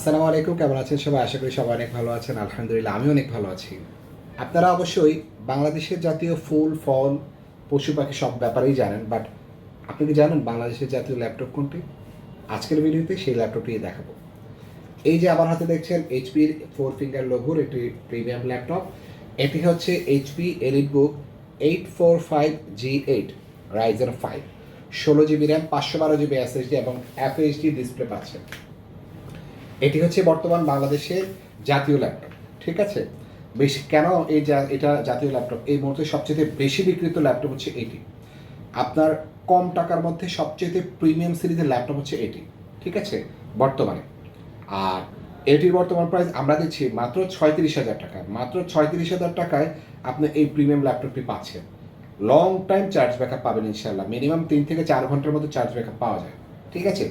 আসসালামু আলাইকুম, কেমন আছেন সবাই? আশা করি সবাই অনেক ভালো আছেন। আলহামদুলিল্লাহ, আমি অনেক ভালো আছি। আপনারা অবশ্যই বাংলাদেশের জাতীয় ফুল, ফল, পশু পাখি সব ব্যাপারেই জানেন, বাট আপনি কি জানেন বাংলাদেশের জাতীয় ল্যাপটপ কোনটি? আজকের ভিডিওতে সেই ল্যাপটপটি দেখাবো। এই যে আমার হাতে দেখছেন এইচপির 4 ফিঙ্গার লোগোর একটি প্রিমিয়াম ল্যাপটপ। এটি হচ্ছে HP EliteBook 845G8 Ryzen 5, 16 GB RAM, 512 GB SSD এবং FHD ডিসপ্লে পাচ্ছেন। এটি হচ্ছে বর্তমান বাংলাদেশের জাতীয় ল্যাপটপ। ঠিক আছে, বেশি কেন এটা জাতীয় ল্যাপটপ? এই মুহূর্তে সবচেয়ে বেশি বিক্রিত ল্যাপটপ হচ্ছে এটি। আপনার কম টাকার মধ্যে সবচেয়ে প্রিমিয়াম সিরিজের ল্যাপটপ হচ্ছে এটি। ঠিক আছে, বর্তমানে। আর এটির বর্তমান প্রাইস আমরা দিচ্ছি মাত্র 36,000 টাকা। মাত্র 36,000 টাকায় আপনি এই প্রিমিয়াম ল্যাপটপটি পাচ্ছেন। লং টাইম চার্জ ব্যাকআপ পাবেন ইনশাল্লাহ। মিনিমাম 3 থেকে 4 ঘন্টার মতো চার্জ ব্যাকআপ পাওয়া যায়। ঠিক আছে,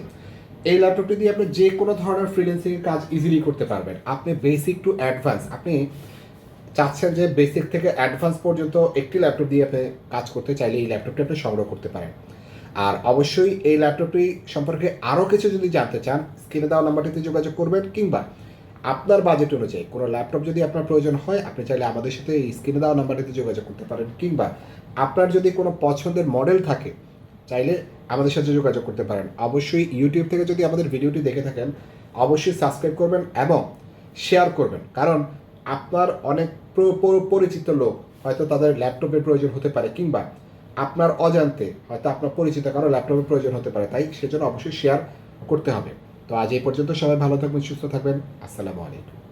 এই ল্যাপটপটি দিয়ে আপনি যে কোনো ধরনের ফ্রিল্যান্সিংয়ের কাজ ইজিলি করতে পারবেন। আপনি বেসিক টু অ্যাডভান্স, আপনি চাচ্ছেন যে বেসিক থেকে অ্যাডভান্স পর্যন্ত একটি ল্যাপটপ দিয়ে আপনি কাজ করতে চাইলে এই ল্যাপটপটি আপনি সংগ্রহ করতে পারেন। আর অবশ্যই এই ল্যাপটপটি সম্পর্কে আরও কিছু যদি জানতে চান, স্ক্রিনে দেওয়া নাম্বারটিতে যোগাযোগ করবেন, কিংবা আপনার বাজেট অনুযায়ী কোনো ল্যাপটপ যদি আপনার প্রয়োজন হয়, আপনি চাইলে আমাদের সাথে এই স্ক্রিনে দেওয়া নাম্বারটিতে যোগাযোগ করতে পারেন, কিংবা আপনার যদি কোনো পছন্দের মডেল থাকে চাইলে আমাদের সাথে যোগাযোগ করতে পারেন। অবশ্যই ইউটিউব থেকে যদি আমাদের ভিডিওটি দেখে থাকেন, অবশ্যই সাবস্ক্রাইব করবেন এবং শেয়ার করবেন, কারণ আপনার অনেক পরিচিত লোক হয়তো তাদের ল্যাপটপের প্রয়োজন হতে পারে, কিংবা আপনার অজান্তে হয়তো আপনার পরিচিত কারো ল্যাপটপের প্রয়োজন হতে পারে। তাই সেজন্য অবশ্যই শেয়ার করতে হবে। তো আজ এই পর্যন্ত, সবাই ভালো থাকবেন, সুস্থ থাকবেন। আসসালামু আলাইকুম।